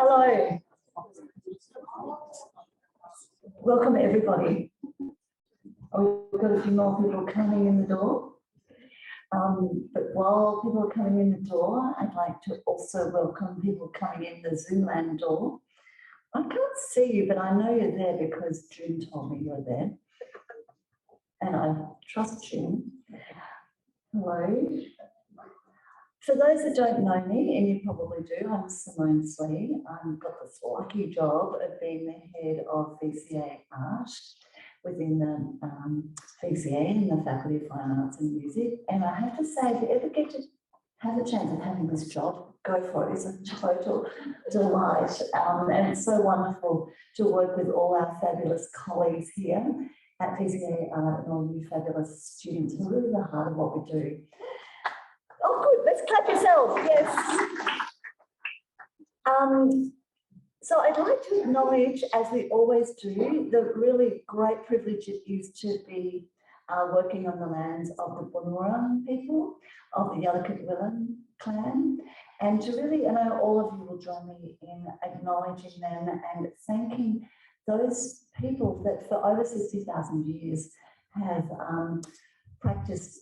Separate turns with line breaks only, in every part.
Hello. Welcome everybody. We've got a few more people coming in the door. But while people are coming in the door, I'd like to also welcome people coming in the Zoomland door. I can't see you, but I know you're there because June told me you're there. And I trust June. Hello. For those that don't know me, and you probably do, I'm Simone Slee. I've got this lucky job of being the head of VCA Art within the VCA in the Faculty of Fine Arts and Music. And I have to say, if you ever get to have the chance of having this job, go for it. It's a total delight. And it's so wonderful to work with all our fabulous colleagues here at VCA Art and all you fabulous students who are really the heart of what we do. Oh, good. Let's clap yourselves. Yes. So I'd like to acknowledge, as we always do, the really great privilege it is to be working on the lands of the Bunurong people, of the Eloquently clan, and to really, I know all of you will join me in acknowledging them and thanking those people that for over 60,000 years have practiced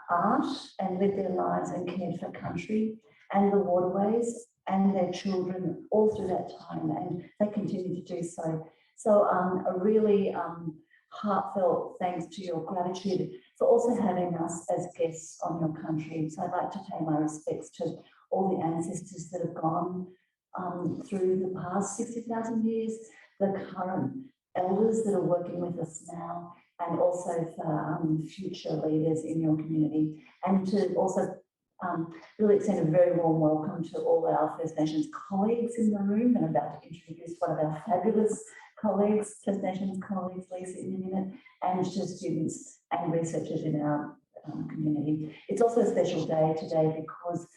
art and lived their lives and cared for country and the waterways and their children all through that time, and they continue to do so. So a really heartfelt thanks to your gratitude for also having us as guests on your country. So I'd like to pay my respects to all the ancestors that have gone through the past 60,000 years, the current elders that are working with us now, and also for future leaders in your community, and to also really extend a very warm welcome to all our First Nations colleagues in the room, and I'm about to introduce one of our fabulous colleagues, First Nations colleagues, Lisa, in a minute, and to students and researchers in our community. It's also a special day today because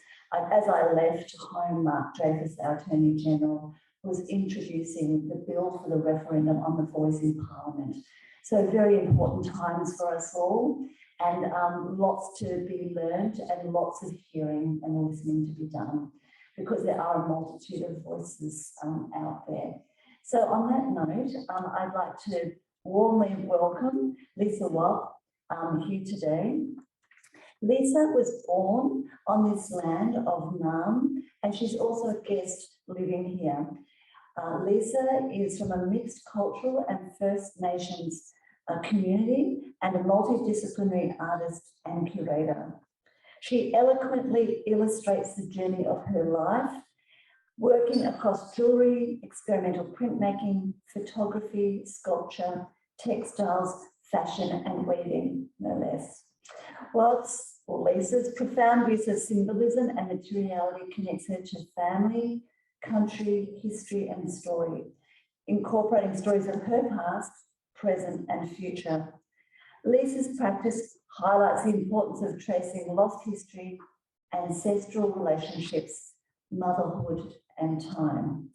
as I left home, Mark Dreyfus, our Attorney General, was introducing the bill for the referendum on the voice in Parliament. So very important times for us all, and lots to be learned and lots of hearing and listening to be done, because there are a multitude of voices out there. So on that note, I'd like to warmly welcome Lisa Waup here today. Lisa was born on this land of Naarm, and she's also a guest living here. Lisa is from a mixed cultural and First Nations community and a multidisciplinary artist and curator. She eloquently illustrates the journey of her life, working across jewellery, experimental printmaking, photography, sculpture, textiles, fashion and weaving, no less. Whilst Lisa's profound use of symbolism and materiality connects her to family, country, history and story, incorporating stories of her past, present and future. Lisa's practice highlights the importance of tracing lost history, ancestral relationships, motherhood and time.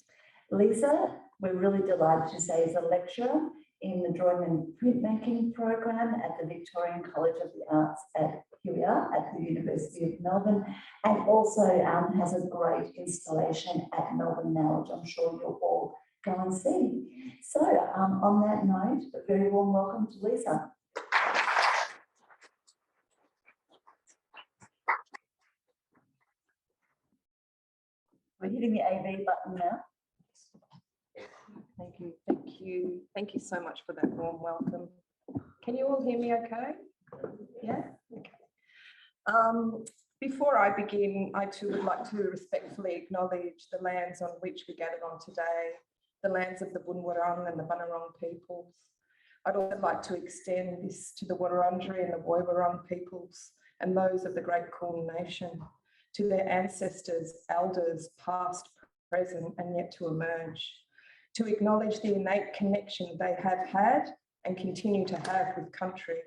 Lisa, we're really delighted to say, is a lecturer in the drawing and printmaking program at the Victorian College of the Arts at here we are at the University of Melbourne, and also has a great installation at Melbourne now, which I'm sure you'll all go and see. So on that note, a very warm welcome to Lisa. We're hitting the AV button now.
Thank you so much for that warm welcome. Can you all hear me okay? Yeah? Okay. Before I begin, I too would like to respectfully acknowledge the lands on which we gathered on today, the lands of the Bunurong and the Bunurong peoples. I'd also like to extend this to the Wurundjeri and the Woiwurrung peoples and those of the Great Kulin Nation, to their ancestors, elders, past, present and yet to emerge, to acknowledge the innate connection they have had and continue to have with country,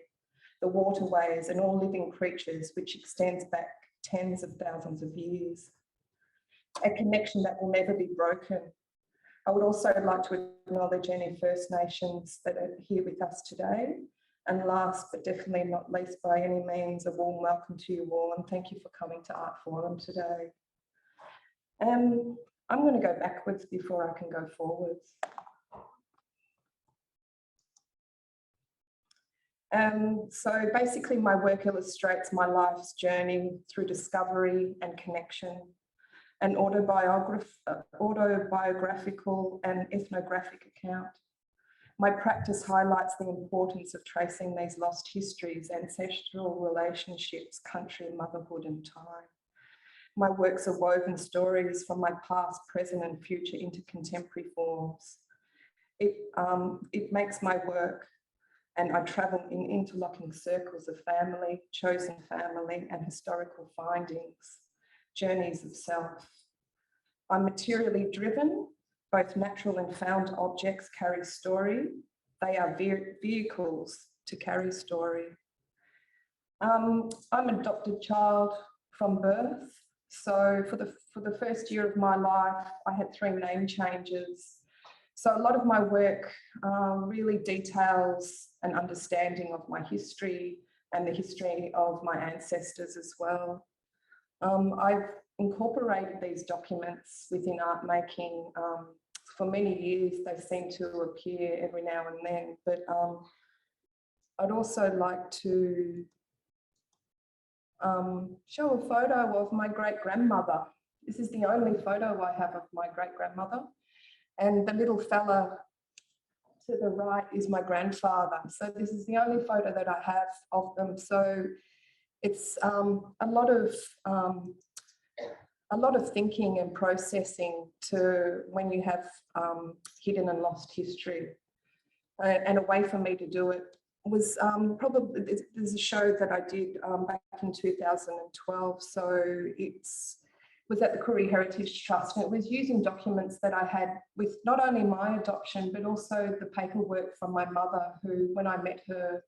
the waterways and all living creatures, which extends back tens of thousands of years. A connection that will never be broken. I would also like to acknowledge any First Nations that are here with us today. And last but definitely not least by any means, a warm welcome to you all, and thank you for coming to Art Forum today. I'm going to go backwards before I can go forwards. So basically my work illustrates my life's journey through discovery and connection, an autobiographical and ethnographic account. My practice highlights the importance of tracing these lost histories, ancestral relationships, country, motherhood, and time. My works are woven stories from my past, present, and future into contemporary forms. It makes my work, and I travel in interlocking circles of family, chosen family, and historical findings, journeys of self. I'm materially driven. Both natural and found objects carry story. They are vehicles to carry story. I'm an adopted child from birth. So for the first year of my life, I had 3 name changes. So a lot of my work really details an understanding of my history and the history of my ancestors as well. I've incorporated these documents within art making. For many years, they seem to appear every now and then, but I'd also like to show a photo of my great-grandmother. This is the only photo I have of my great-grandmother. And the little fella to the right is my grandfather. So this is the only photo that I have of them. So it's a lot of thinking and processing to when you have hidden and lost history. And a way for me to do it was probably, there's a show that I did back in 2012. So was at the Koori Heritage Trust, and it was using documents that I had with not only my adoption, but also the paperwork from my mother, who, when I met her,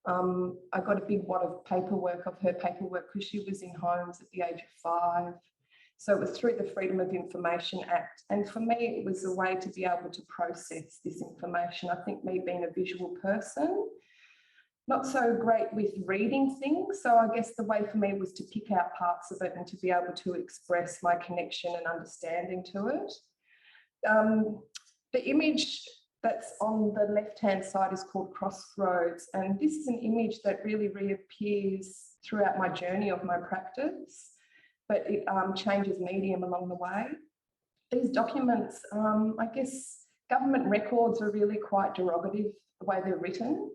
I got a big wad of paperwork because she was in homes at the age of 5. So it was through the Freedom of Information Act. And for me, it was a way to be able to process this information. I think me being a visual person, not so great with reading things. So I guess the way for me was to pick out parts of it and to be able to express my connection and understanding to it. The image that's on the left-hand side is called Crossroads. And this is an image that really reappears throughout my journey of my practice, but it changes medium along the way. These documents, I guess government records are really quite derogative the way they're written.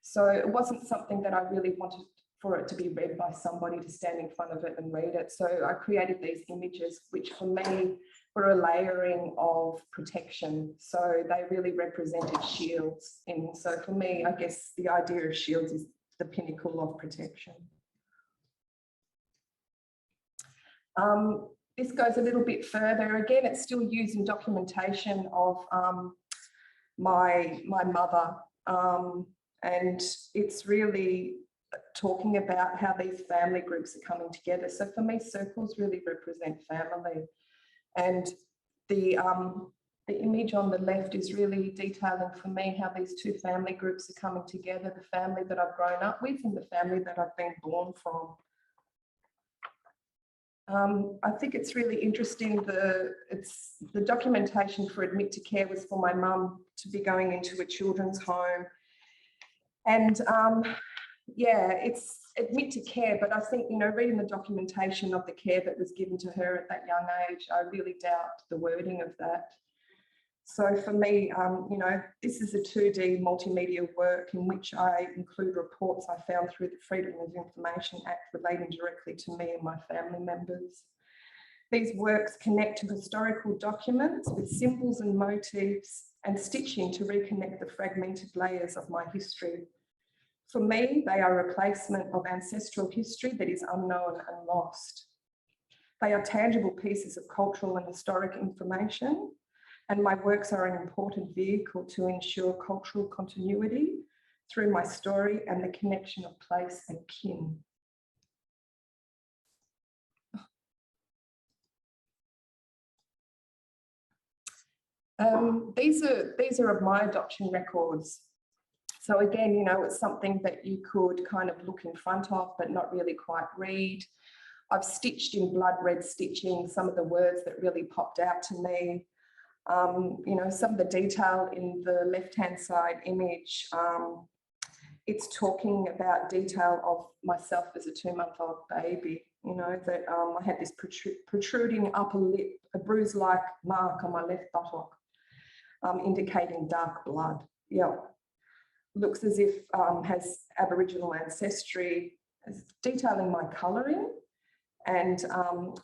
So it wasn't something that I really wanted for it to be read by somebody to stand in front of it and read it. So I created these images, which for me were a layering of protection. So they really represented shields. And so for me, I guess the idea of shields is the pinnacle of protection. This goes a little bit further. Again, it's still using documentation of my mother. And it's really talking about how these family groups are coming together. So for me, circles really represent family. And the image on the left is really detailing for me how these 2 family groups are coming together, the family that I've grown up with and the family that I've been born from. I think it's really interesting, the documentation for Admit to Care was for my mum to be going into a children's home. And yeah, it's Admit to Care, but I think, you know, reading the documentation of the care that was given to her at that young age, I really doubt the wording of that. So for me, you know, this is a 2D multimedia work in which I include reports I found through the Freedom of Information Act relating directly to me and my family members. These works connect to historical documents with symbols and motifs and stitching to reconnect the fragmented layers of my history. For me, they are a replacement of ancestral history that is unknown and lost. They are tangible pieces of cultural and historic information, and my works are an important vehicle to ensure cultural continuity through my story and the connection of place and kin. These are of my adoption records. So again, you know, it's something that you could kind of look in front of, but not really quite read. I've stitched in blood red stitching some of the words that really popped out to me. You know, some of the detail in the left-hand side image, it's talking about detail of myself as a 2-month-old baby, you know, that I had this protruding upper lip, a bruise-like mark on my left buttock, indicating dark blood. Yeah, looks as if has Aboriginal ancestry, detailing my colouring, and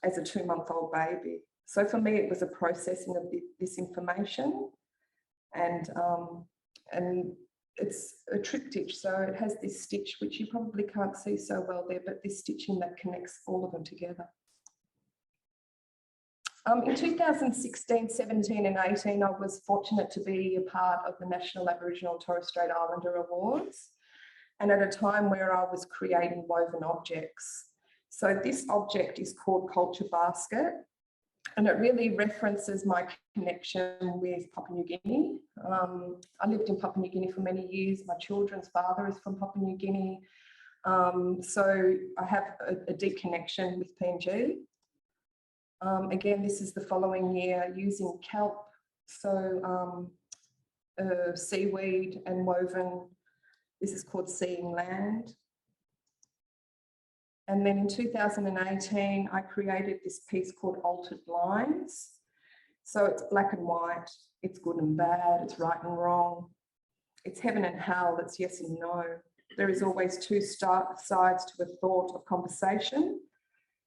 as a 2-month-old baby. So for me, it was a processing of this information, and it's a triptych, so it has this stitch, which you probably can't see so well there, but this stitching that connects all of them together. In 2016, 17 and 18, I was fortunate to be a part of the National Aboriginal and Torres Strait Islander Awards, and at a time where I was creating woven objects. So this object is called Culture Basket, and it really references my connection with Papua New Guinea. I lived in Papua New Guinea for many years. My children's father is from Papua New Guinea. So I have a deep connection with PNG. Again, this is the following year using kelp, so seaweed and woven. This is called Seeing Land. And then in 2018, I created this piece called Altered Lines. So it's black and white, it's good and bad, it's right and wrong, it's heaven and hell, it's yes and no. There is always two sides to a thought or conversation.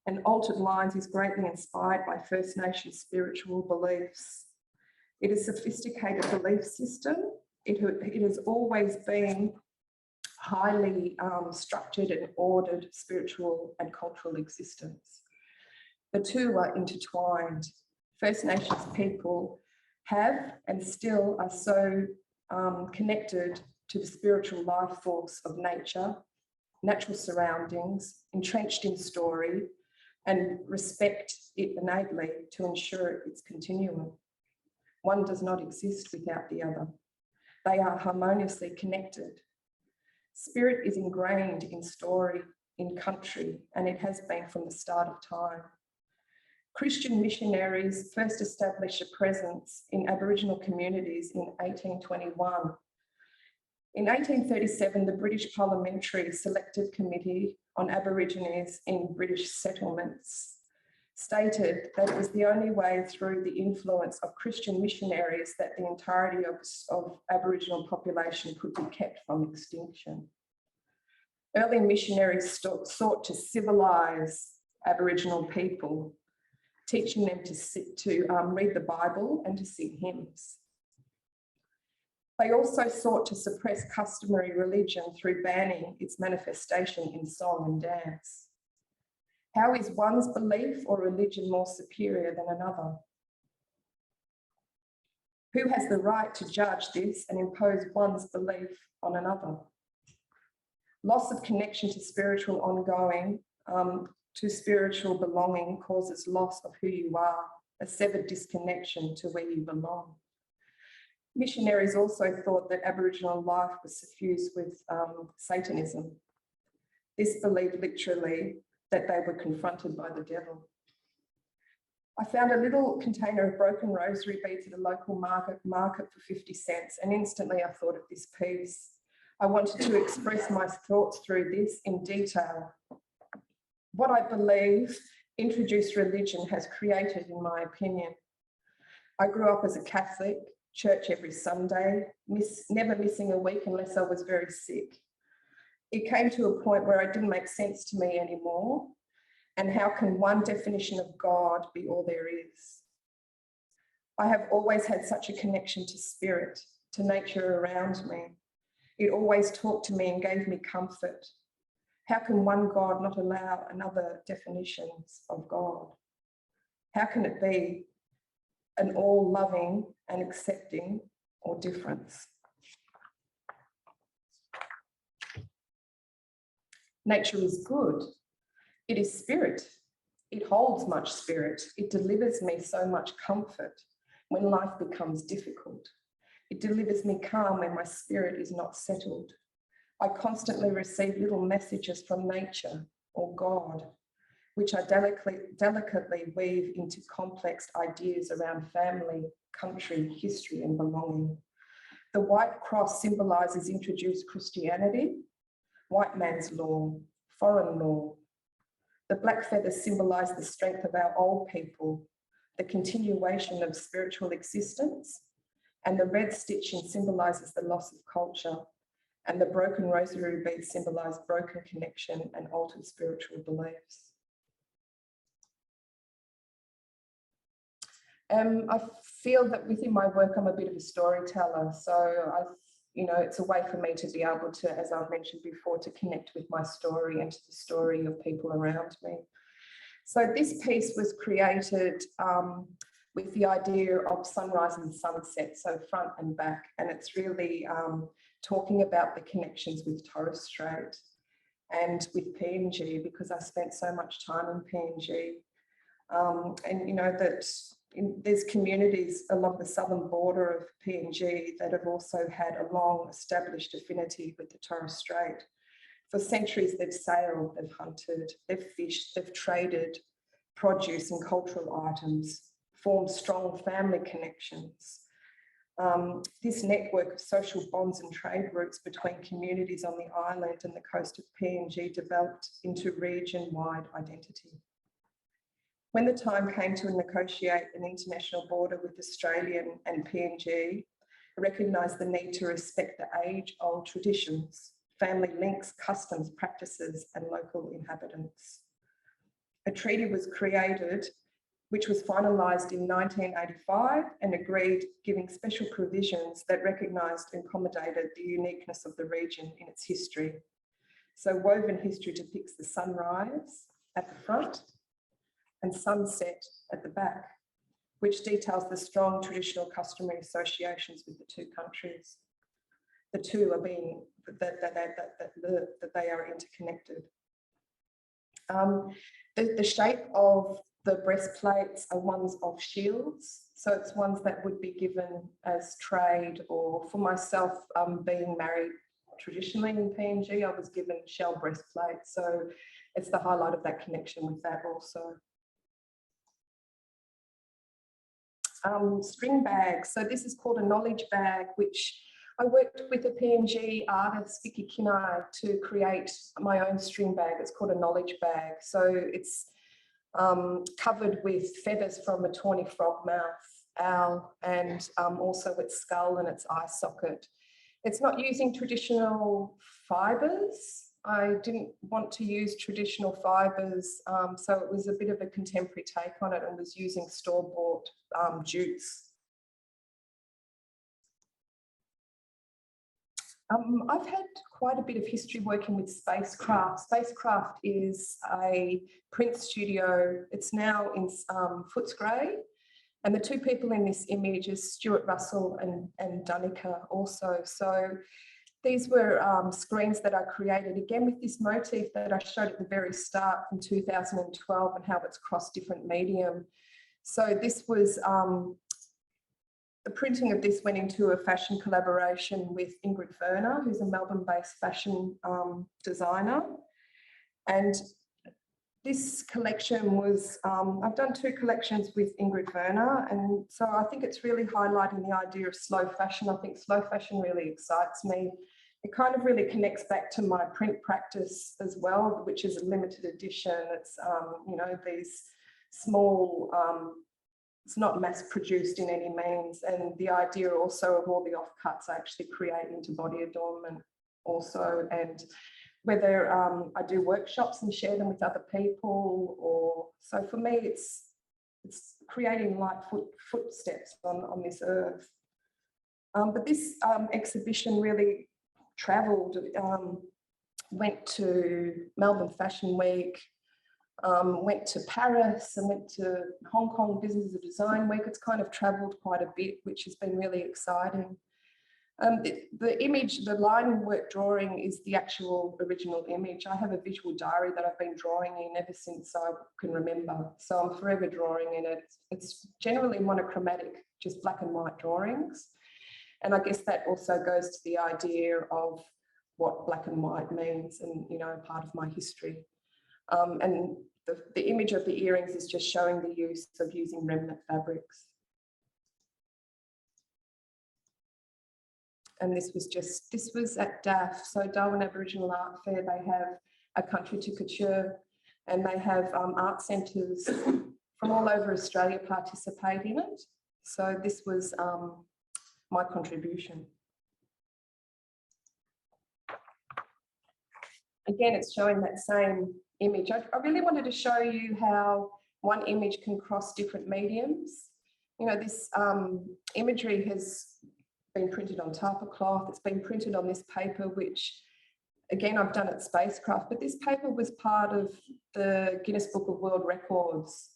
And Altered Lines is greatly inspired by First Nation spiritual beliefs. It is a sophisticated belief system. It has always been highly structured and ordered spiritual and cultural existence. The two are intertwined. First Nations people have and still are so connected to the spiritual life force of nature, natural surroundings, entrenched in story, and respect it innately to ensure its continuum. One does not exist without the other. They are harmoniously connected. Spirit is ingrained in story, in country, and it has been from the start of time. Christian missionaries first established a presence in Aboriginal communities in 1821. In 1837, the British Parliamentary Selective Committee on Aborigines in British Settlements stated that it was the only way through the influence of Christian missionaries that the entirety of Aboriginal population could be kept from extinction. Early missionaries sought to civilise Aboriginal people, teaching them to read the Bible and to sing hymns. They also sought to suppress customary religion through banning its manifestation in song and dance. How is one's belief or religion more superior than another? Who has the right to judge this and impose one's belief on another? Loss of connection to spiritual ongoing, to spiritual belonging causes loss of who you are, a severed disconnection to where you belong. Missionaries also thought that Aboriginal life was suffused with Satanism. This believed literally that they were confronted by the devil. I found a little container of broken rosary beads at a local market for 50 cents, and instantly I thought of this piece. I wanted to express my thoughts through this in detail. What I believe introduced religion has created, in my opinion. I grew up as a Catholic, church every Sunday, never missing a week unless I was very sick. It came to a point where it didn't make sense to me anymore. And how can one definition of God be all there is? I have always had such a connection to spirit, to nature around me. It always talked to me and gave me comfort. How can one God not allow another definitions of God? How can it be an all-loving and accepting or difference? Nature is good. It is spirit. It holds much spirit. It delivers me so much comfort when life becomes difficult. It delivers me calm when my spirit is not settled. I constantly receive little messages from nature or God. which I delicately weave into complex ideas around family, country, history, and belonging. The white cross symbolises introduced Christianity, white man's law, foreign law. The black feathers symbolise the strength of our old people, the continuation of spiritual existence, and the red stitching symbolises the loss of culture, and the broken rosary beads symbolise broken connection and altered spiritual beliefs. I feel that within my work, I'm a bit of a storyteller. So it's a way for me to be able to, as I've mentioned before, to connect with my story and to the story of people around me. So this piece was created with the idea of sunrise and sunset, so front and back. And it's really talking about the connections with Torres Strait and with PNG, because I spent so much time in PNG. And you know that there's communities along the southern border of PNG that have also had a long established affinity with the Torres Strait. For centuries, they've sailed, they've hunted, they've fished, they've traded produce and cultural items, formed strong family connections. This network of social bonds and trade routes between communities on the island and the coast of PNG developed into region-wide identity. When the time came to negotiate an international border with Australia and PNG, I recognised the need to respect the age-old traditions, family links, customs, practices, and local inhabitants. A treaty was created, which was finalised in 1985 and agreed, giving special provisions that recognised and accommodated the uniqueness of the region in its history. So woven history depicts the sunrise at the front and sunset at the back, which details the strong traditional customary associations with the two countries. The two are being, that they are interconnected. The shape of the breastplates are ones of shields. So it's ones that would be given as trade, or for myself, being married traditionally in PNG, I was given shell breastplates. So it's the highlight of that connection with that also. String bags. So this is called a knowledge bag, which I worked with a PNG artist, Vicky Kinai, to create my own string bag. It's called a knowledge bag. So it's covered with feathers from a tawny frogmouth owl, and also its skull and its eye socket. It's not using traditional fibres. I didn't want to use traditional fibres, so it was a bit of a contemporary take on it, and was using store-bought jutes. I've had quite a bit of history working with Spacecraft. Spacecraft is a print studio. It's now in Footscray. And the two people in this image is Stuart Russell and Danica also. So these were screens that I created, again, with this motif that I showed at the very start from 2012 and how it's crossed different medium. So this was, the printing of this went into a fashion collaboration with Ingrid Werner, who's a Melbourne-based fashion designer. And this collection was, I've done two collections with Ingrid Werner, and so I think it's really highlighting the idea of slow fashion. I think slow fashion really excites me. It kind of really connects back to my print practice as well, which is a limited edition. It's, you know, these small, it's not mass produced in any means. And the idea also of all the offcuts I actually create into body adornment also. And whether I do workshops and share them with other people, or so for me, it's creating light footsteps on this earth. But this exhibition really travelled, went to Melbourne Fashion Week, went to Paris, and went to Hong Kong Business of Design Week. It's kind of travelled quite a bit, which has been really exciting. The image, the line work drawing is the actual original image. I have a visual diary that I've been drawing in ever since I can remember. So I'm forever drawing in it. It's generally monochromatic, just black and white drawings. And I guess that also goes to the idea of what black and white means, and, you know, part of my history. And the image of the earrings is just showing the use of using remnant fabrics. And this was at DAF, so Darwin Aboriginal Art Fair. They have a country to couture, and they have art centres from all over Australia participate in it. So this was my contribution. Again, it's showing that same image. I really wanted to show you how one image can cross different mediums. You know, this imagery has been printed on tapa cloth. It's been printed on this paper, which again, I've done at Spacecraft, but this paper was part of the Guinness Book of World Records.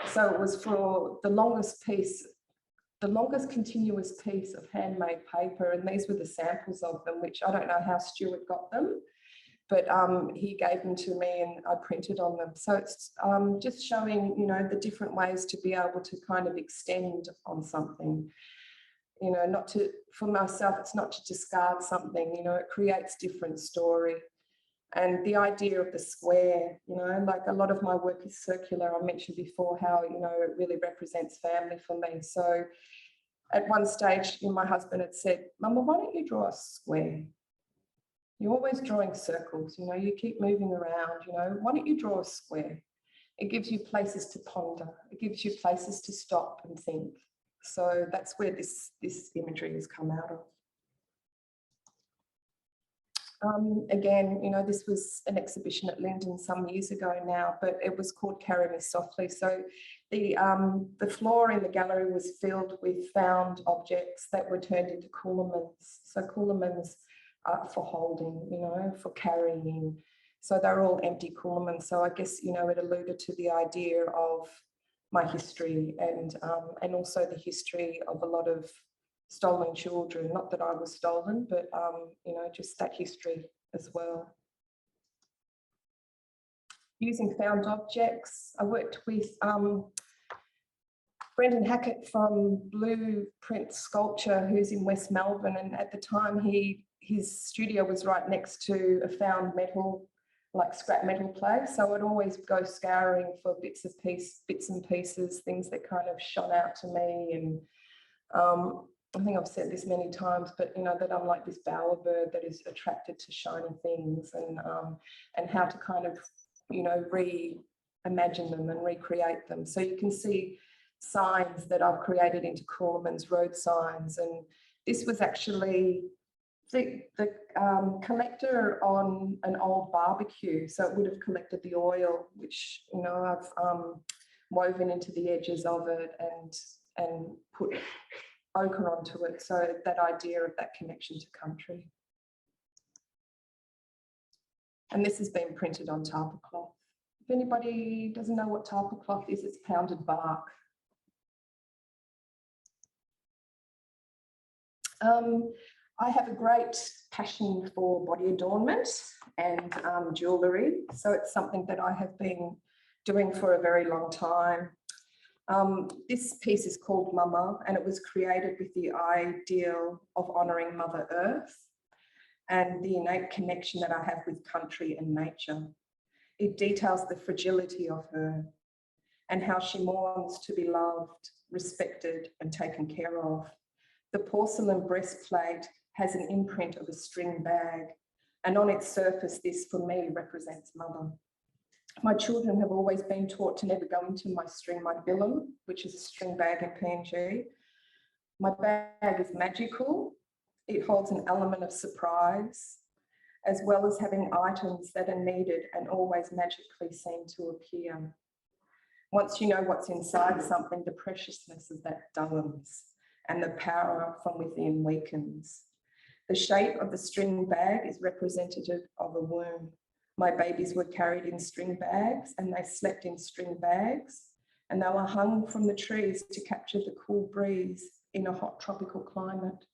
So it was for the longest continuous piece of handmade paper. And these were the samples of them, which I don't know how Stuart got them, but he gave them to me and I printed on them. So it's just showing, you know, the different ways to be able to kind of extend on something. You know, for myself, it's not to discard something, you know, it creates different story. And the idea of the square, you know, like a lot of my work is circular. I mentioned before how, you know, it really represents family for me. So at one stage, my husband had said, "Mama, why don't you draw a square? You're always drawing circles, you know, you keep moving around, you know, why don't you draw a square? It gives you places to ponder. It gives you places to stop and think." So that's where this imagery has come out of. Again, you know, this was an exhibition at Linden some years ago now, but it was called Carry Me Softly. So the floor in the gallery was filled with found objects that were turned into coolamans. So coolamans are for holding, you know, for carrying. So they're all empty coolamans. So I guess, you know, it alluded to the idea of my history and also the history of a lot of stolen children. Not that I was stolen, but you know, just that history as well. Using found objects, I worked with Brendan Hackett from Blueprint Sculpture, who's in West Melbourne, and at the time his studio was right next to a found metal, like scrap metal place. So I'd always go scouring for bits and pieces, things that kind of shone out to me. And I think I've said this many times, but you know, that I'm like this bowerbird that is attracted to shiny things, and how to kind of, you know, reimagine them and recreate them. So you can see signs that I've created into coolamans, road signs, and this was actually the collector on an old barbecue. So it would have collected the oil, which, you know, I've woven into the edges of it and put ochre onto it. So that idea of that connection to country. And this has been printed on tapa cloth. If anybody doesn't know what tapa cloth is, it's pounded bark. I have a great passion for body adornment and jewellery. So it's something that I have been doing for a very long time. This piece is called Mama, and it was created with the ideal of honouring Mother Earth and the innate connection that I have with country and nature. It details the fragility of her and how she mourns to be loved, respected and taken care of. The porcelain breastplate has an imprint of a string bag, and on its surface, this for me represents Mother. My children have always been taught to never go into my billum, which is a string bag in PNG. My bag is magical. It holds an element of surprise, as well as having items that are needed and always magically seem to appear. Once you know what's inside something, the preciousness of that dullens and the power from within weakens. The shape of the string bag is representative of a womb. My babies were carried in string bags and they slept in string bags, and they were hung from the trees to capture the cool breeze in a hot tropical climate.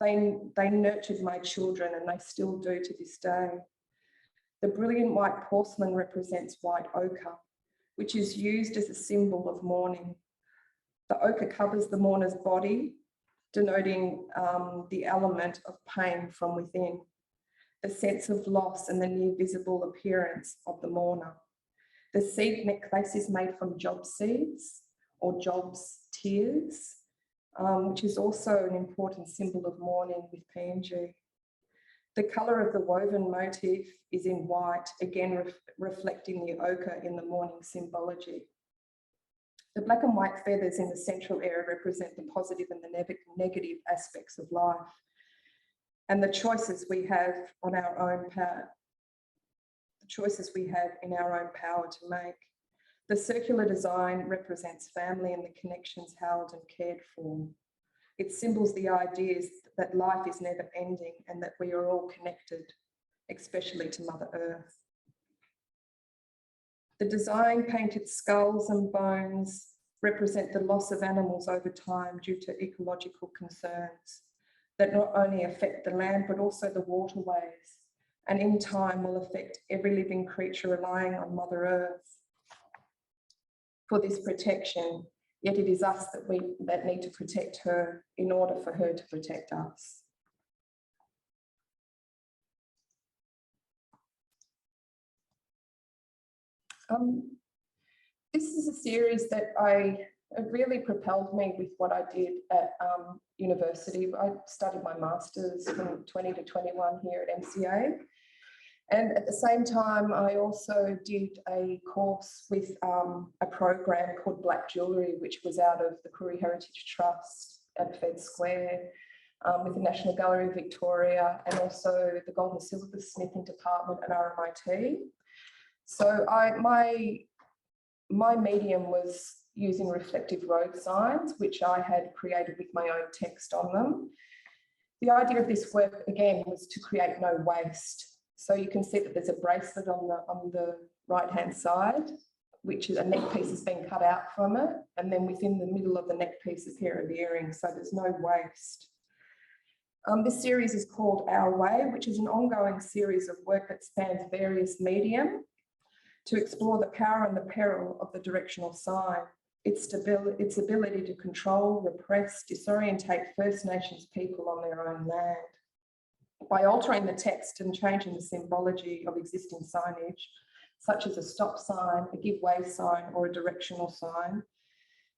They nurtured my children, and they still do to this day. The brilliant white porcelain represents white ochre, which is used as a symbol of mourning. The ochre covers the mourner's body, denoting the element of pain from within, the sense of loss and the near visible appearance of the mourner. The seed necklace is made from job seeds or jobs tears, which is also an important symbol of mourning with PNG. The colour of the woven motif is in white, again reflecting the ochre in the mourning symbology. The black and white feathers in the central area represent the positive and the negative aspects of life and the choices we have on our own power, the choices we have in our own power to make. The circular design represents family and the connections held and cared for. It symbols the ideas that life is never ending and that we are all connected, especially to Mother Earth. The design painted skulls and bones represent the loss of animals over time due to ecological concerns that not only affect the land, but also the waterways, and in time will affect every living creature relying on Mother Earth for this protection. Yet it is us that need to protect her in order for her to protect us. This is a series that it really propelled me with what I did at university. I studied my master's from 20 to 21 here at MCA. And at the same time, I also did a course with a program called Black Jewellery, which was out of the Koori Heritage Trust at Fed Square, with the National Gallery of Victoria, and also the Gold and Silver Smithing Department at RMIT. So my medium was using reflective road signs, which I had created with my own text on them. The idea of this work, again, was to create no waste. So you can see that there's a bracelet on the right-hand side, which is a neck piece has been cut out from it. And then within the middle of the neck piece, a pair of earrings. So there's no waste. This series is called Our Way, which is an ongoing series of work that spans various medium to explore the power and the peril of the directional sign, its ability to control, repress, disorientate First Nations people on their own land. By altering the text and changing the symbology of existing signage, such as a stop sign, a give way sign, or a directional sign,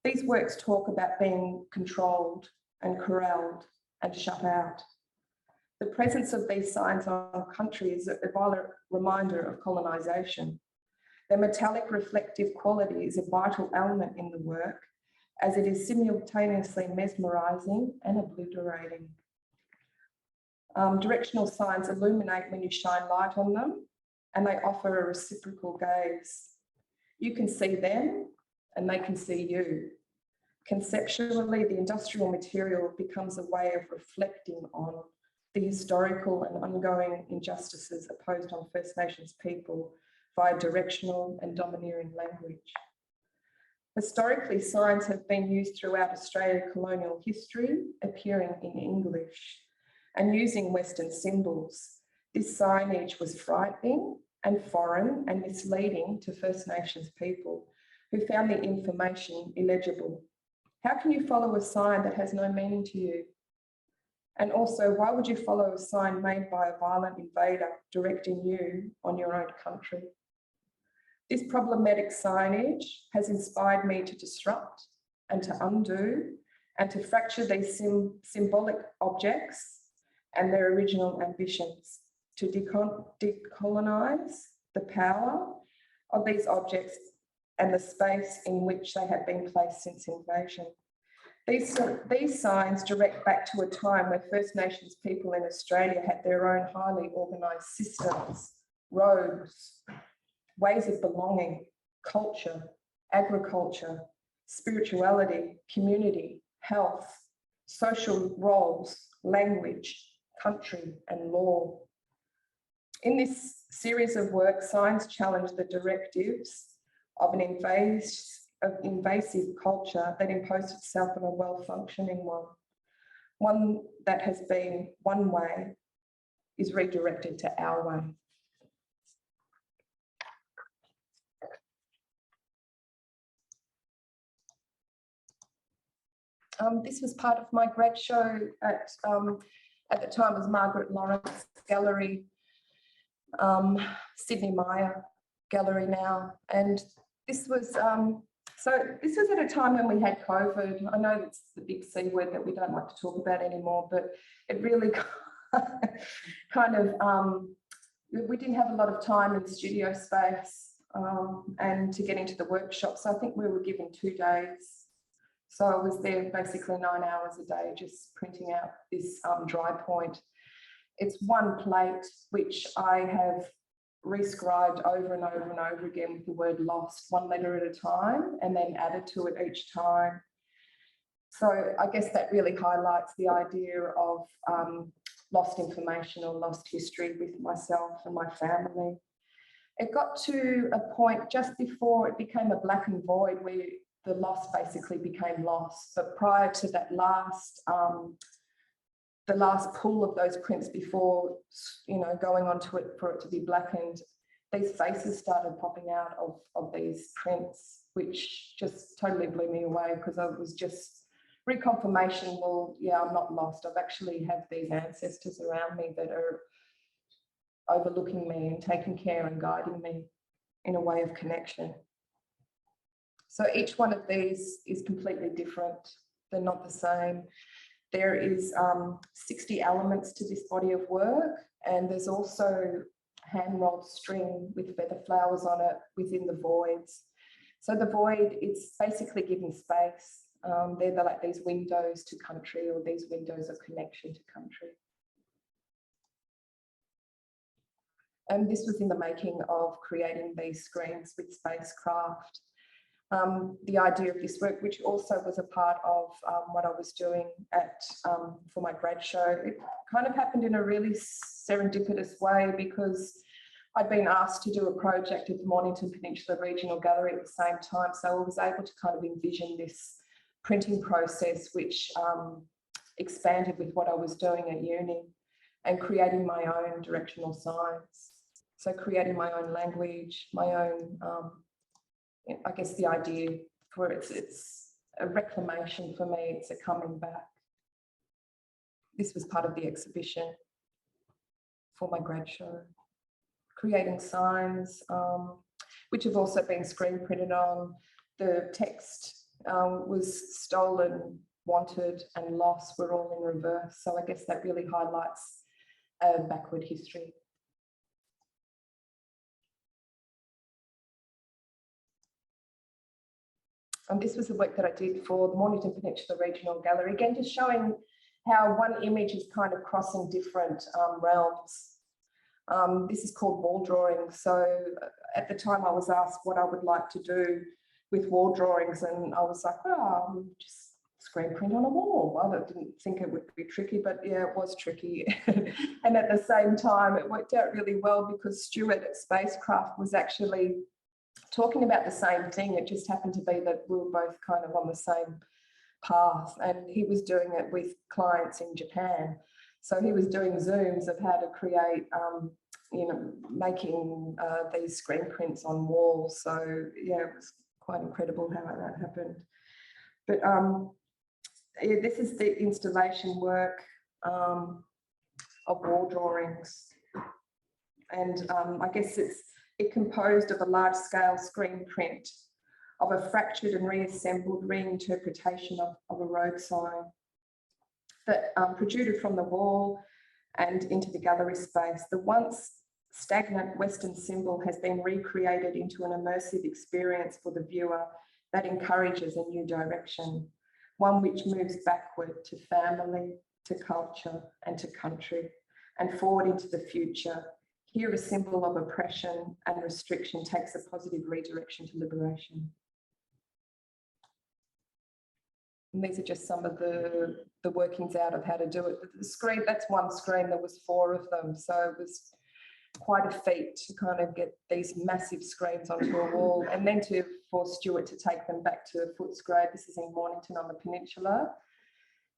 these works talk about being controlled and corralled and shut out. The presence of these signs on country is a violent reminder of colonisation. Their metallic reflective quality is a vital element in the work, as it is simultaneously mesmerising and obliterating. Directional signs illuminate when you shine light on them, and they offer a reciprocal gaze. You can see them and they can see you. Conceptually, the industrial material becomes a way of reflecting on the historical and ongoing injustices opposed on First Nations people via directional and domineering language. Historically, signs have been used throughout Australian colonial history, appearing in English and using Western symbols. This signage was frightening and foreign and misleading to First Nations people who found the information illegible. How can you follow a sign that has no meaning to you? And also, why would you follow a sign made by a violent invader directing you on your own country? This problematic signage has inspired me to disrupt and to undo and to fracture these symbolic objects and their original ambitions, to decolonise the power of these objects and the space in which they have been placed since invasion. These signs direct back to a time where First Nations people in Australia had their own highly organised systems, roads, ways of belonging, culture, agriculture, spirituality, community, health, social roles, language, country, and law. In this series of work, signs challenge the directives of an invasive culture that imposed itself on a well-functioning one. One that has been one way is redirected to our way. This was part of my grad show at the time was Margaret Lawrence Gallery, Sydney Maya gallery now. And this was, this was at a time when we had COVID. I know it's the big C word that we don't like to talk about anymore, but it really kind of, we didn't have a lot of time in studio space and to get into the workshop. So I think we were given 2 days. So I was there basically 9 hours a day, just printing out this dry point. It's one plate, which I have rescribed over and over and over again with the word lost, 1 letter at a time, and then added to it each time. So I guess that really highlights the idea of lost information or lost history with myself and my family. It got to a point just before it became a blackened void where the loss basically became lost. But prior to that the last pool of those prints before, you know, going onto it for it to be blackened, these faces started popping out of these prints, which just totally blew me away, because I was just reconfirmation, well, yeah, I'm not lost. I've actually have these ancestors around me that are overlooking me and taking care and guiding me in a way of connection. So each one of these is completely different. They're not the same. There is 60 elements to this body of work, and there's also hand-rolled string with feather flowers on it within the voids. So the void, it's basically giving space. They're like these windows to country, or these windows of connection to country. And this was in the making of creating these screens with spacecraft. The idea of this work, which also was a part of what I was doing for my grad show, it kind of happened in a really serendipitous way, because I'd been asked to do a project at the Mornington Peninsula Regional Gallery at the same time. So I was able to kind of envision this printing process, which expanded with what I was doing at uni, and creating my own directional signs. So creating my own language, my own, I guess the idea for it's a reclamation for me, it's a coming back. This was part of the exhibition for my grad show. Creating signs, which have also been screen printed on. The text was stolen, wanted and lost were all in reverse. So I guess that really highlights a backward history. And this was the work that I did for the Mornington Peninsula Regional Gallery. Again, just showing how one image is kind of crossing different realms. This is called wall drawing. So at the time I was asked what I would like to do with wall drawings, and I was like, oh, just screen print on a wall. I didn't think it would be tricky, but yeah, it was tricky. And at the same time, it worked out really well, because Stuart at Spacecraft was actually talking about the same thing. It just happened to be that we were both kind of on the same path, and he was doing it with clients in Japan. So he was doing Zooms of how to create, you know, making these screen prints on walls. So yeah, it was quite incredible how that happened. But yeah, this is the installation work of wall drawings. And I guess it composed of a large-scale screen print of a fractured and reassembled reinterpretation of a road sign that protruded from the wall and into the gallery space. The once stagnant Western symbol has been recreated into an immersive experience for the viewer that encourages a new direction, one which moves backward to family, to culture, and to country, and forward into the future. Here, a symbol of oppression and restriction takes a positive redirection to liberation. And these are just some of the workings out of how to do it. The screen, that's one screen, there was 4 of them. So it was quite a feat to kind of get these massive screens onto a wall, and then for Stuart to take them back to Footscray. This is in Mornington on the peninsula.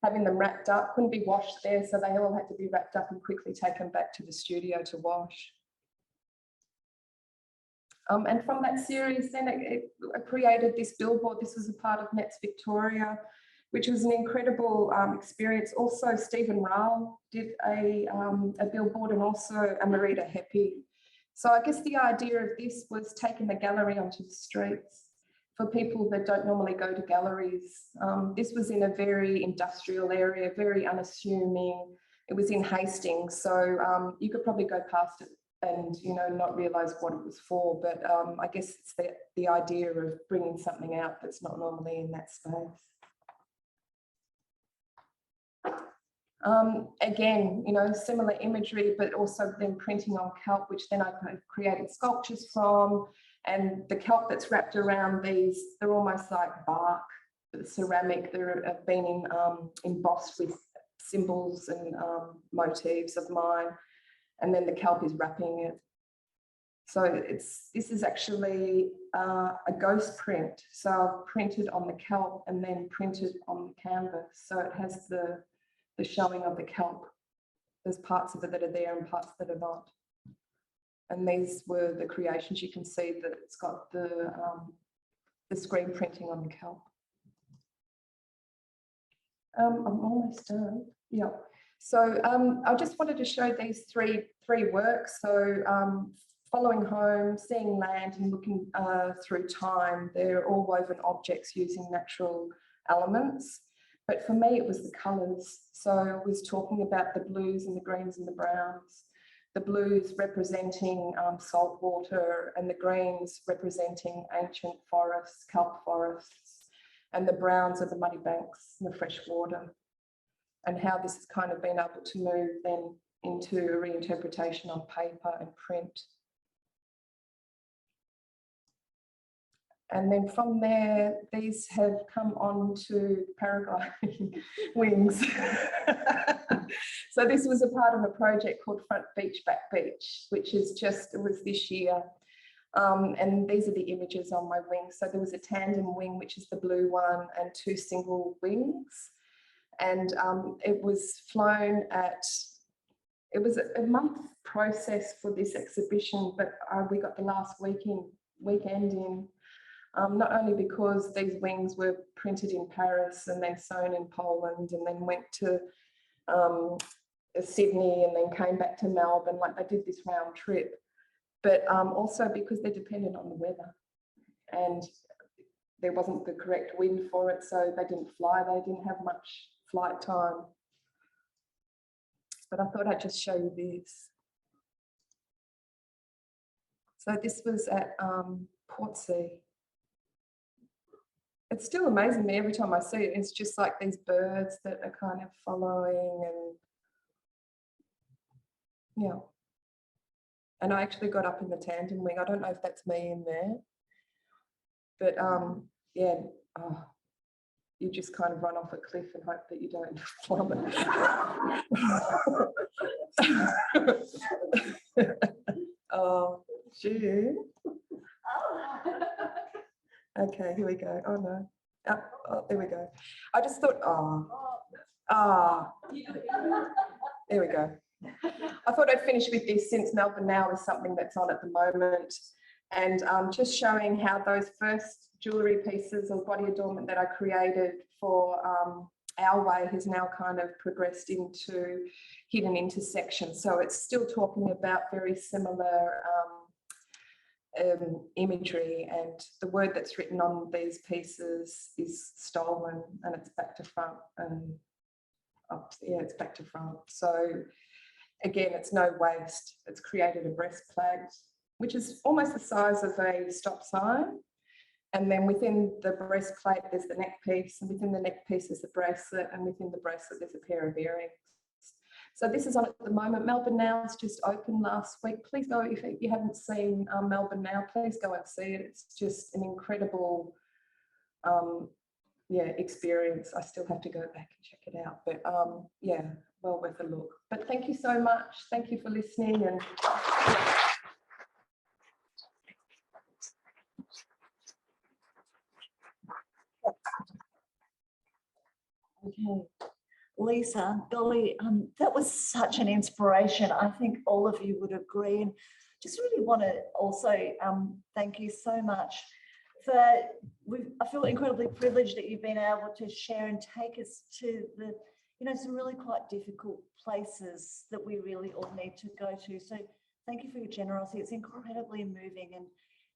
Having them wrapped up, couldn't be washed there, so they all had to be wrapped up and quickly taken back to the studio to wash. And from that series, then it created this billboard. This was a part of Nets Victoria, which was an incredible experience. Also, Stephen Rao did a billboard, and also Amarita Hepi So I guess the idea of this was taking the gallery onto the streets for people that don't normally go to galleries. This was in a very industrial area, very unassuming. It was in Hastings, so you could probably go past it and, you know, not realise what it was for. But I guess it's the idea of bringing something out that's not normally in that space. Again, you know, similar imagery, but also then printing on kelp, which then I created sculptures from. And the kelp that's wrapped around these, they're almost like bark, ceramic. They've been embossed with symbols and motifs of mine. And then the kelp is wrapping it. So this is actually a ghost print. So I've printed on the kelp and then printed on the canvas. So it has the showing of the kelp. There's parts of it that are there and parts that are not. And these were the creations. You can see that it's got the screen printing on the kelp. I'm almost done. Yeah. So I just wanted to show these three works. So following home, seeing land and looking through time. They're all woven objects using natural elements. But for me, it was the colours. So I was talking about the blues and the greens and the browns. The blues representing salt water and the greens representing ancient forests, kelp forests, and the browns are the muddy banks and the fresh water, and how this has kind of been able to move then into a reinterpretation on paper and print. And then from there, these have come on to paragliding wings. So this was a part of a project called Front Beach, Back Beach, which is it was this year. And these are the images on my wings. So there was a tandem wing, which is the blue one, and 2 single wings. And it was flown it was a month process for this exhibition, but we got the last weekend in. Not only because these wings were printed in Paris and then sewn in Poland and then went to Sydney and then came back to Melbourne, like they did this round trip, but also because they're dependent on the weather and there wasn't the correct wind for it, so they didn't fly, they didn't have much flight time. But I thought I'd just show you this. So this was at Portsea. It's still amazing me every time I see it. It's just like these birds that are kind of following and yeah. And I actually got up in the tandem wing. I don't know if that's me in there, but yeah, you just kind of run off a cliff and hope that you don't plummet. Oh, gee. Okay, here we go. Oh no. Oh, there we go. I just thought, there we go. I thought I'd finish with this since Melbourne Now is something that's on at the moment, and just showing how those first jewellery pieces or body adornment that I created for Our Way has now kind of progressed into hidden intersections. So it's still talking about very similar imagery, and the word that's written on these pieces is stolen, and it's back to front and up, yeah, it's back to front. So again, it's no waste. It's created a breastplate, which is almost the size of a stop sign. And then within the breastplate, there's the neck piece, and within the neck piece is the bracelet, and within the bracelet, there's a pair of earrings. So this is on at the moment. Melbourne Now's just opened last week. Please go, if you haven't seen Melbourne Now, please go and see it. It's just an incredible yeah, experience. I still have to go back and check it out, but yeah, well worth a look. But thank you so much. Thank you for listening. And
okay. Lisa, golly, that was such an inspiration. I think all of you would agree. And just really want to also thank you so much for, I feel incredibly privileged that you've been able to share and take us to the, you know, some really quite difficult places that we really all need to go to. So thank you for your generosity. It's incredibly moving, and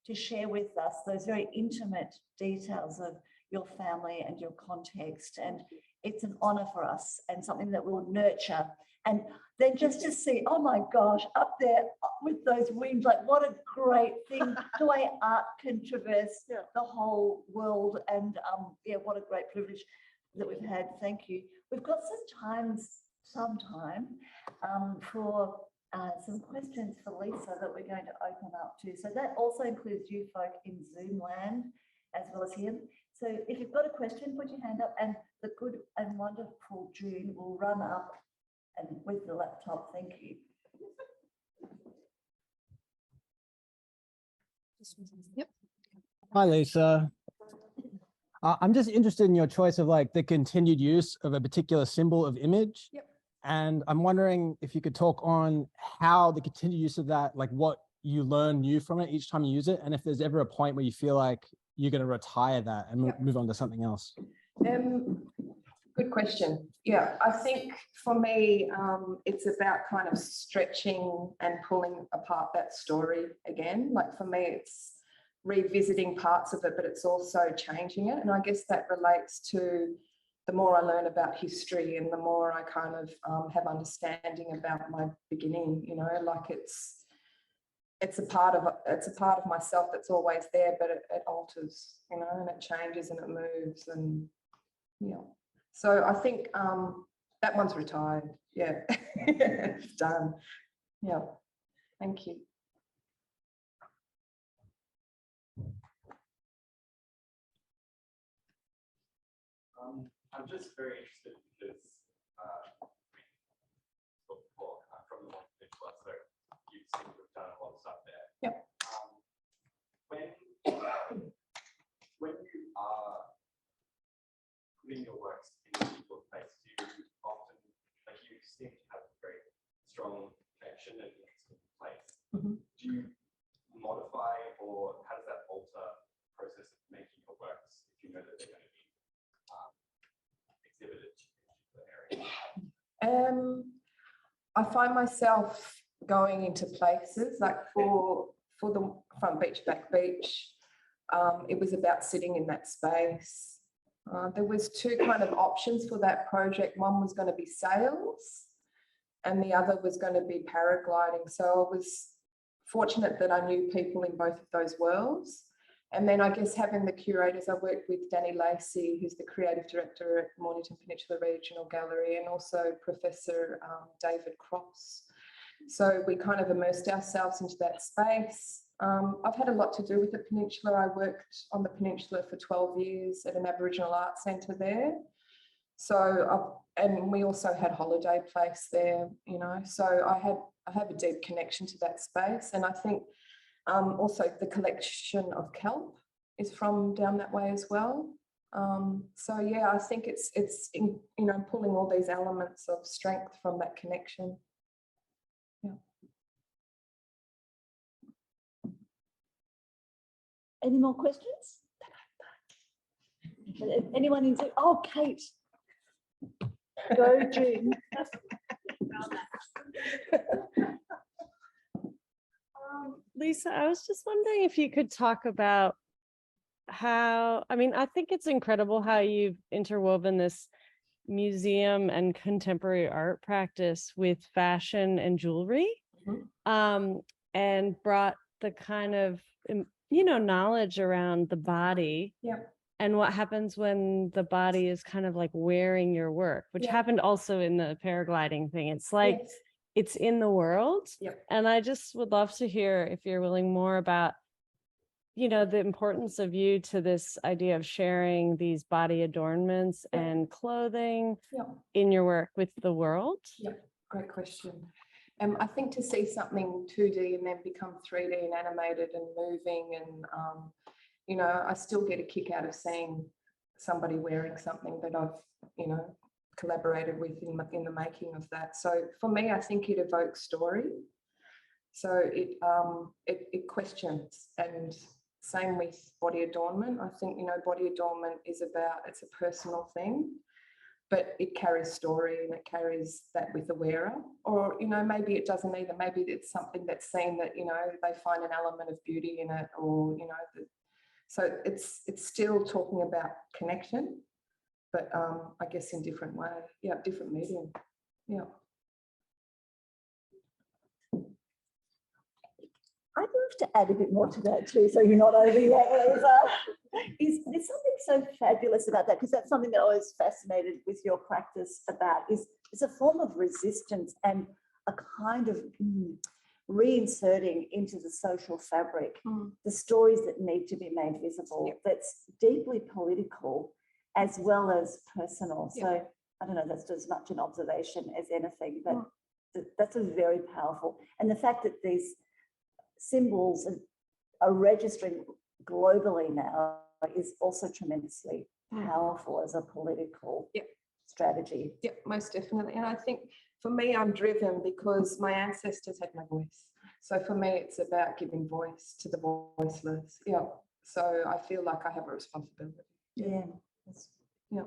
to share with us those very intimate details of your family and your context. And it's an honor for us and something that we'll nurture. And then just to see, oh my gosh, up there with those wings, like what a great thing, the way art can traverse the whole world. And yeah, what a great privilege that we've had. Thank you. We've got some time for some questions for Lisa that we're going to open up to. So that also includes you folk in Zoom land as well as him. So if you've got a question, put your hand up, and the good and wonderful June will run up and with the laptop. Thank you.
Yep. Hi, Lisa. I'm just interested in your choice of like the continued use of a particular symbol of image.
Yep.
And I'm wondering if you could talk on how the continued use of that, like what you learn new from it each time you use it, and if there's ever a point where you feel like you're going to retire that and move on to something else.
Good question. Yeah, I think for me, it's about kind of stretching and pulling apart that story again. Like for me, it's revisiting parts of it, but it's also changing it. And I guess that relates to the more I learn about history and the more I kind of have understanding about my beginning, you know, like it's a part of myself that's always there, but it alters, you know, and it changes and it moves, and yeah. So I think that one's retired. Yeah, it's done. Yeah, thank you.
I'm just very interested because from the Peninsula, so you seem to have done a lot of stuff there.
Yep.
When you are putting your works in a particular place, do you often, like you seem to have a very strong connection and interest in the place.
Mm-hmm.
Do you modify, or how does that alter the process of making your works if you know that they're going to be exhibited in the area?
I find myself going into places like for the front beach, back beach. It was about sitting in that space. There was two kind of options for that project. One was going to be sails, and the other was going to be paragliding. So I was fortunate that I knew people in both of those worlds. And then I guess having the curators, I worked with Danny Lacey, who's the creative director at Mornington Peninsula Regional Gallery, and also Professor David Cross. So we kind of immersed ourselves into that space. I've had a lot to do with the peninsula. I worked on the peninsula for 12 years at an Aboriginal art centre there. So, and we also had holiday place there, you know, so I have a deep connection to that space. And I think also the collection of kelp is from down that way as well. So yeah, I think it's in, you know, pulling all these elements of strength from that connection. Yeah.
Any more questions? Anyone in? Oh, Kate. Go, June.
Lisa, I was just wondering if you could talk about how, I mean, I think it's incredible how you've interwoven this museum and contemporary art practice with fashion and jewelry, and brought the kind of, you know, knowledge around the body.
Yeah.
And what happens when the body is kind of like wearing your work, which happened also in the paragliding thing. It's like, it's in the world.
Yep.
And I just would love to hear, if you're willing, more about, you know, the importance of you to this idea of sharing these body adornments and clothing in your work with the world.
Yeah, great question. I think to see something 2D and then become 3D and animated and moving, and you know, I still get a kick out of seeing somebody wearing something that I've, you know, collaborated with in the making of that. So for me, I think it evokes story. So it questions, and same with body adornment. I think, you know, body adornment is about, it's a personal thing. but it carries story and it carries that with the wearer. Or, you know, maybe it doesn't either. Maybe it's something that's seen that, you know, they find an element of beauty in it, or, you know, so it's still talking about connection, but I guess in different way. Yeah, different medium. Yeah.
I'd love to add a bit more to that too, so you're not over yet, Lisa. There's something so fabulous about that, because that's something that I was fascinated with your practice about, is it's a form of resistance and a kind of reinserting into the social fabric the stories that need to be made visible, that's deeply political as well as personal. So I don't know, that's as much an observation as anything, but that's a very powerful. And the fact that these symbols are registering globally now is also tremendously powerful as a political strategy.
Yeah, most definitely. And I think for me, I'm driven because my ancestors had no voice. So for me, it's about giving voice to the voiceless. Yeah. So I feel like I have a responsibility.
Yeah.
Yeah.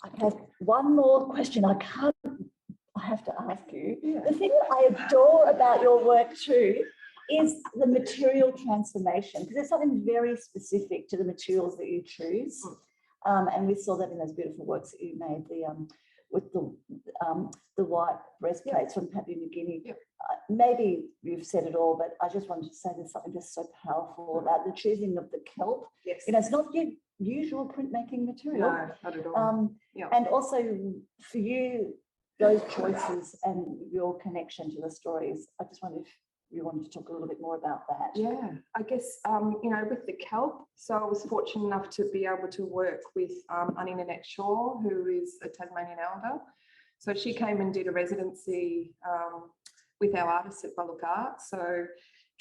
I have one more question. I have to ask you. The thing that I adore about your work too is the material transformation, because there's something very specific to the materials that you choose. And we saw that in those beautiful works that you made, with the white breastplates from Papua New Guinea. Maybe you've said it all, but I just wanted to say there's something just so powerful about the choosing of the kelp.
Yes.
You know, it's not your usual printmaking material.
No, not at all.
And also for you, those choices and your connection to the stories, I just wondered if you wanted to talk a little bit more about that.
Yeah, I guess, you know, with the kelp, so I was fortunate enough to be able to work with Nanette Shaw, who is a Tasmanian elder. So she came and did a residency with our artists at Bullock Art. So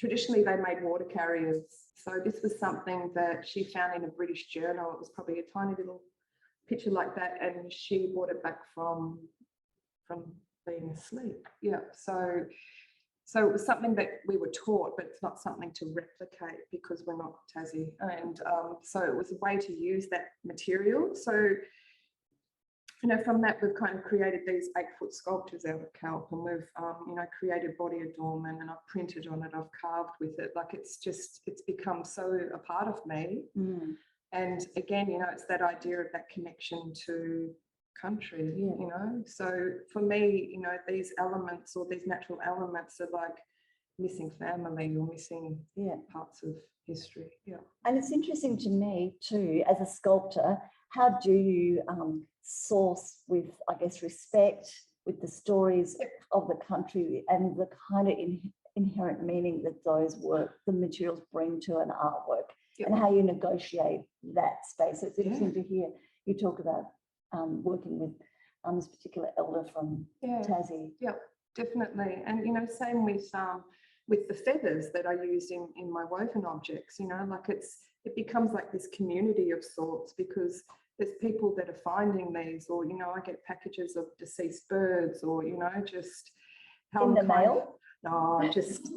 traditionally they made water carriers. So this was something that she found in a British journal. It was probably a tiny little picture like that, and she brought it back from being asleep. Yeah, so it was something that we were taught, but it's not something to replicate because we're not Tassie. And so it was a way to use that material. So, you know, from that, we've kind of created these 8-foot sculptures out of kelp, and we've, you know, created body adornment, and I've printed on it, I've carved with it. Like it's become so a part of me. And again, you know, it's that idea of that connection to country, you know. So for me, you know, these elements or these natural elements are like missing family or missing parts of history.
And it's interesting to me too, as a sculptor, how do you source with, I guess, respect with the stories of the country and the kind of inherent meaning that those the materials bring to an artwork, and how you negotiate that space. So it's interesting to hear you talk about working with this particular elder from Tassie.
Yeah, definitely. And, you know, same with the feathers that I use in my woven objects, you know, like it becomes like this community of sorts, because there's people that are finding these, or, you know, I get packages of deceased birds, or, you know, just how
in the mail.
No, just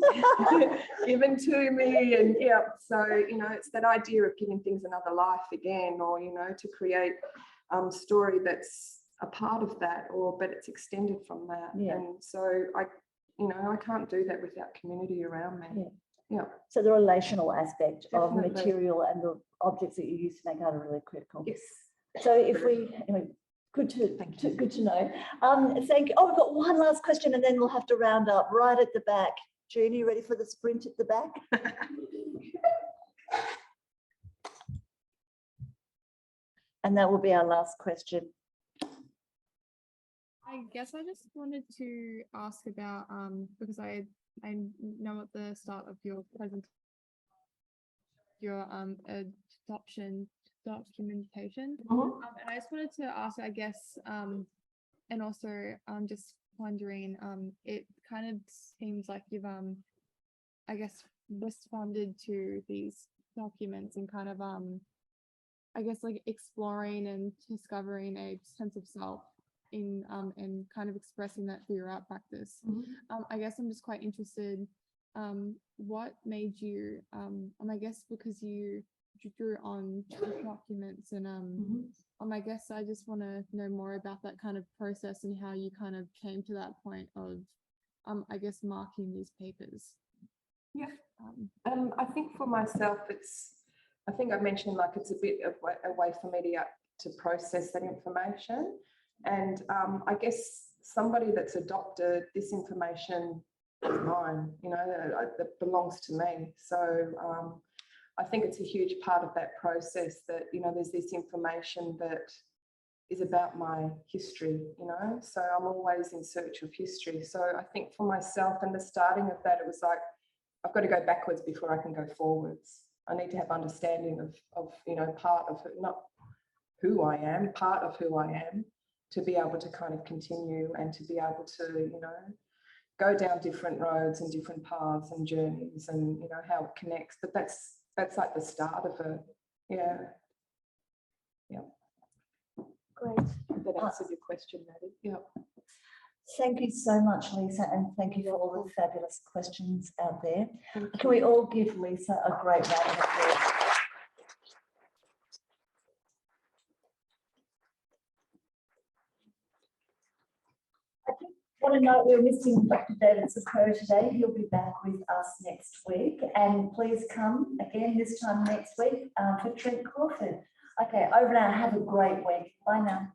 given to me. And so, you know, it's that idea of giving things another life again, or, you know, to create story that's a part of that, but it's extended from that. And so I can't do that without community around me.
So the relational aspect of material and the objects that you use to make art are really critical.
Yes.
So if we, anyway, good to know. Thank you. Oh, we've got one last question, and then we'll have to round up right at the back. June, are you ready for the sprint at the back? And that will be our last question.
I guess I just wanted to ask about, because I know at the start of your presentation, your adoption documentation, and I just wanted to ask, I guess, and also I'm just wondering, it kind of seems like you've, I guess, responded to these documents and kind of, I guess, like exploring and discovering a sense of self in and kind of expressing that through your art practice. I guess I'm just quite interested, what made you, I guess because you drew on documents and I guess I just want to know more about that kind of process and how you kind of came to that point of, I guess, marking these papers.
Yeah. I think for myself, I think I mentioned like it's a bit of a way for me to process that information. And I guess somebody that's adopted this information is mine, you know, that belongs to me. So I think it's a huge part of that process that, you know, there's this information that is about my history, you know, so I'm always in search of history. So I think for myself and the starting of that, it was like, I've got to go backwards before I can go forwards. I need to have understanding of you know, part of it, not who I am, part of who I am, to be able to kind of continue and to be able to, you know, go down different roads and different paths and journeys and, you know, how it connects. But that's like the start of it. Yeah. Yeah.
Great.
That answered your question, Maddie. Yeah.
Thank you so much, Lisa, and thank you for all the fabulous questions out there. Can we all give Lisa a great round of applause? I just want to note we're missing Dr. David Sakura today. He'll be back with us next week, and please come again this time next week for Trent Crawford. Okay, over now. Have a great week. Bye now.